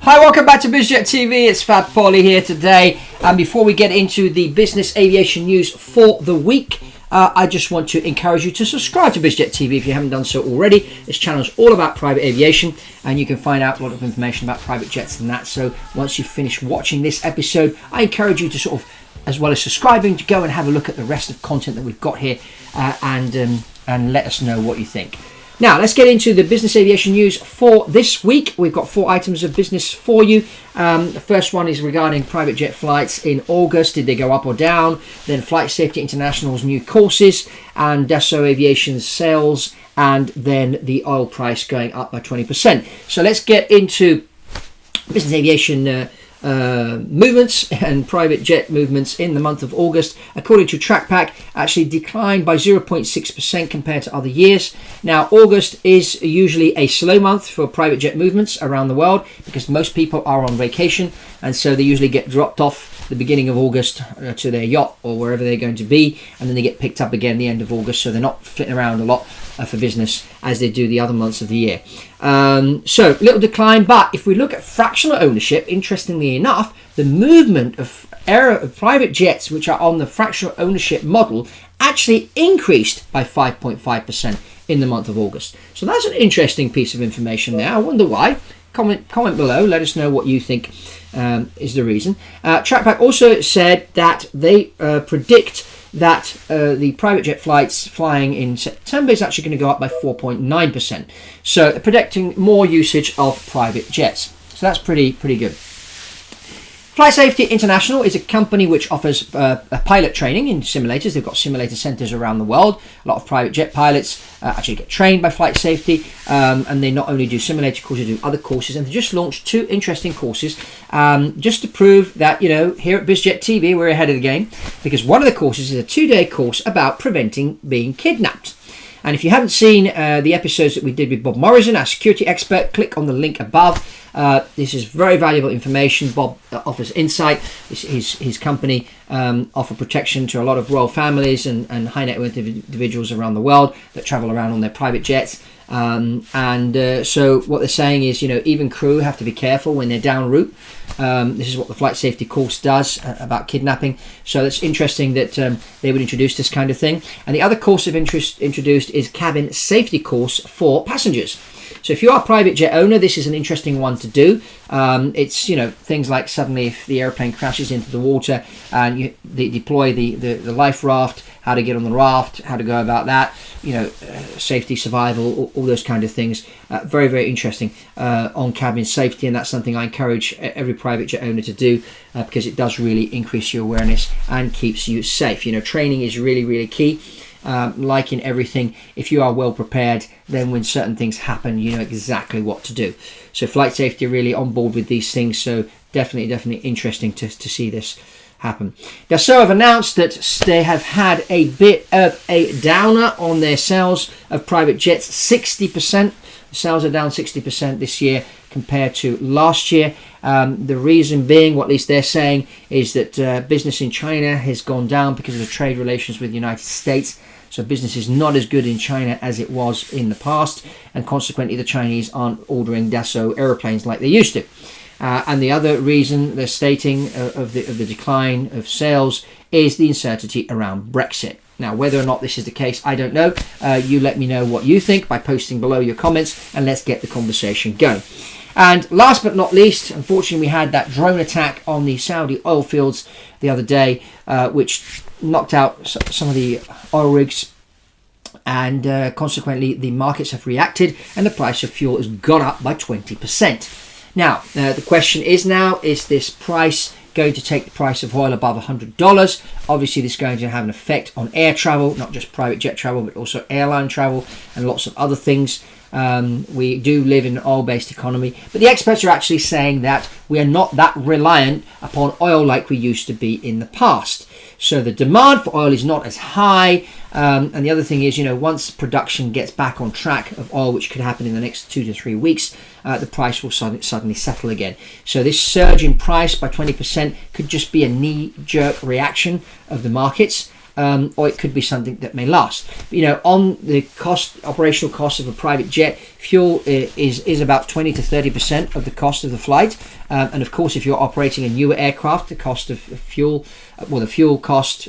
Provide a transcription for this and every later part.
Hi, welcome back to BizJet TV. It's Fab Poli here today. And before we get into the business aviation news for the week, I just want to encourage you to subscribe to BizJet TV if you haven't done so already. This channel is all about private aviation, and you can find out a lot of information about private jets and that. So once you finish watching this episode, I encourage you to sort of, as well as subscribing, to go and have a look at the rest of content that we've got here and let us know what you think. Now, let's get into the business aviation news for this week. We've got 4 items of business for you. The first one is regarding private jet flights in August. Did they go up or down? Then Flight Safety International's new courses and Dassault Aviation's sales, and then the oil price going up by 20%. So let's get into business aviation movements and private jet movements in the month of August. According to TrackPack, actually declined by 0.6% compared to other years. Now, August is usually a slow month for private jet movements around the world because most people are on vacation, and so they usually get dropped off the beginning of August to their yacht or wherever they're going to be, and then they get picked up again the end of August, so they're not flitting around a lot for business as they do the other months of the year. So little decline, but if we look at fractional ownership, interestingly enough, the movement of private jets which are on the fractional ownership model actually increased by 5.5% in the month of August. So that's an interesting piece of information there. I wonder why. Comment below, let us know what you think is the reason. TrackPack also said that they predict that the private jet flights flying in September is actually going to go up by 4.9%. So they're predicting more usage of private jets. So that's pretty good. Flight Safety International is a company which offers pilot training in simulators. They've got simulator centers around the world. A lot of private jet pilots actually get trained by Flight Safety, and they not only do simulator courses, they do other courses. And they just launched 2 interesting courses just to prove that, you know, here at BizJet TV, we're ahead of the game, because one of the courses is a 2-day course about preventing being kidnapped. And if you haven't seen the episodes that we did with Bob Morrison, our security expert, click on the link above. This is very valuable information. Bob offers insight. His company offer protection to a lot of royal families and high net worth individuals around the world that travel around on their private jets. So what they're saying is, you know, even crew have to be careful when they're down route. This is what the flight safety course does about kidnapping. So it's interesting that they would introduce this kind of thing. And the other course of interest introduced is cabin safety course for passengers. So if you are a private jet owner, this is an interesting one to do. It's, you know, things like suddenly if the airplane crashes into the water and they deploy the life raft, how to get on the raft, how to go about that, you know, safety, survival, all those kind of things. Very, very interesting on cabin safety, and that's something I encourage every private jet owner to do because it does really increase your awareness and keeps you safe. You know, training is really, really key. Like in everything, if you are well prepared, then when certain things happen, you know exactly what to do. So Flight Safety are really on board with these things, so definitely interesting to see this happen. Dassault have announced that they have had a bit of a downer on their sales of private jets. 60%. Sales are down 60% this year compared to last year. The reason being, what at least they're saying, is that business in China has gone down because of the trade relations with the United States. So business is not as good in China as it was in the past, and consequently the Chinese aren't ordering Dassault aeroplanes like they used to. And the other reason they're stating of the decline of sales is the uncertainty around Brexit. Now, whether or not this is the case, I don't know. You let me know what you think by posting below your comments, and let's get the conversation going. And last but not least, unfortunately, we had that drone attack on the Saudi oil fields the other day, which knocked out some of the oil rigs, and consequently the markets have reacted and the price of fuel has gone up by 20%. Now, the question is this price going to take the price of oil above $100? Obviously, this is going to have an effect on air travel, not just private jet travel, but also airline travel and lots of other things. We do live in an oil-based economy, but the experts are actually saying that we are not that reliant upon oil like we used to be in the past. So the demand for oil is not as high. And the other thing is, you know, once production gets back on track of oil, which could happen in the next 2 to 3 weeks, the price will suddenly settle again. So this surge in price by 20% could just be a knee-jerk reaction of the markets. or it could be something that may last. But, on the operational cost of a private jet, fuel is about 20 to 30% of the cost of the flight. And of course, if you're operating a newer aircraft, the cost of fuel, the fuel cost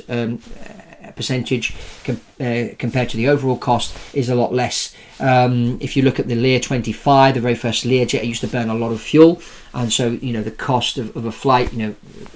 percentage compared to the overall cost is a lot less. If you look at the Lear 25, the very first Learjet, it used to burn a lot of fuel, and so the cost of a flight,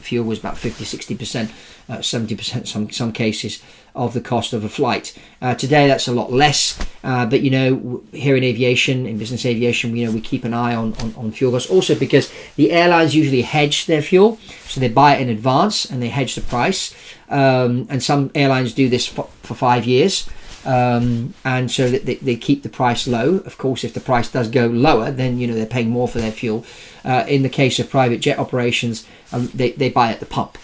fuel was about 50-60%, 70% some cases of the cost of a flight. Today that's a lot less, but here in aviation, in business aviation, we keep an eye on fuel costs, also because the airlines usually hedge their fuel, so they buy it in advance and they hedge the price, and some airlines do this for 5 years. And so that they keep the price low. Of course, if the price does go lower, then they're paying more for their fuel. In the case of private jet operations, they buy at the pump.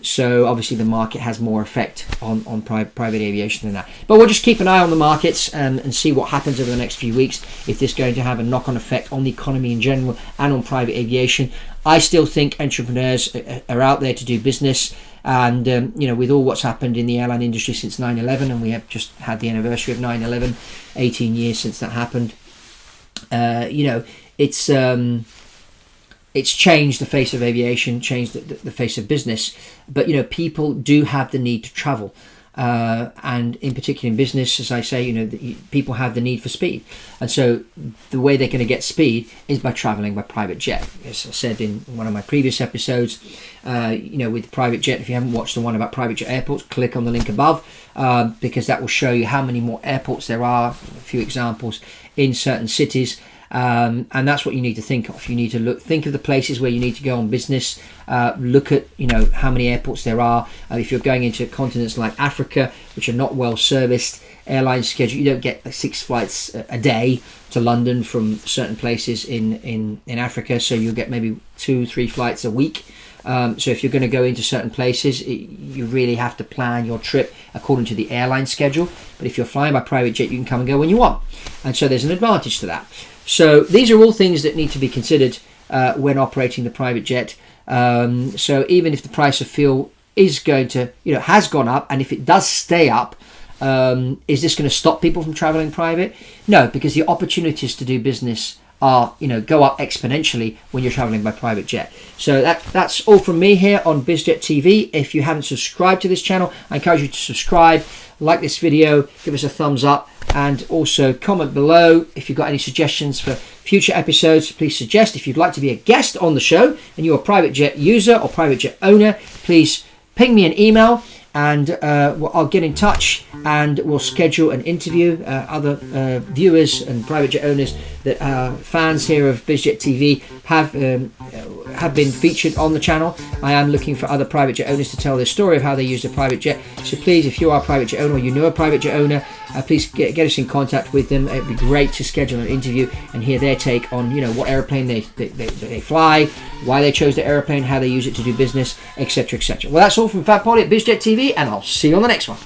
So obviously the market has more effect on private aviation than that. But we'll just keep an eye on the markets and see what happens over the next few weeks, if this is going to have a knock-on effect on the economy in general and on private aviation. I still think entrepreneurs are out there to do business. And, with all what's happened in the airline industry since 9/11, and we have just had the anniversary of 9/11, 18 years since that happened, it's changed the face of aviation, changed the face of business. But, people do have the need to travel. And in particular in business, as I say, people have the need for speed. And so the way they're going to get speed is by traveling by private jet. As I said in one of my previous episodes, with private jet, if you haven't watched the one about private jet airports, click on the link above, because that will show you how many more airports there are, a few examples in certain cities. And that's what you need to think of. You need to think of the places where you need to go on business. Look at how many airports there are. If you're going into continents like Africa, which are not well serviced, airline schedule, you don't get 6 flights a day to London from certain places in Africa. So you'll get maybe 2-3 flights a week. So if you're going to go into certain places, you really have to plan your trip according to the airline schedule. But if you're flying by private jet, you can come and go when you want. And so there's an advantage to that. So these are all things that need to be considered when operating the private jet. So even if the price of fuel is going to, has gone up, and if it does stay up, is this going to stop people from traveling private? No, because the opportunities to do business are, go up exponentially when you're traveling by private jet. So that's all from me here on BizJet TV. If you haven't subscribed to this channel, I encourage you to subscribe, like this video, give us a thumbs up, and also comment below if you've got any suggestions for future episodes. Please suggest. If you'd like to be a guest on the show and you're a private jet user or private jet owner, please ping me an email, and I'll get in touch and we'll schedule an interview. Other viewers and private jet owners that are fans here of BizJet TV have been featured on the channel. I am looking for other private jet owners to tell their story of how they use a private jet. So please, if you are a private jet owner or you know a private jet owner, please get us in contact with them. It'd be great to schedule an interview and hear their take on what airplane they fly, why they chose the airplane, how they use it to do business, etc., etc. Well, that's all from Fab Poli at BizJet TV, and I'll see you on the next one.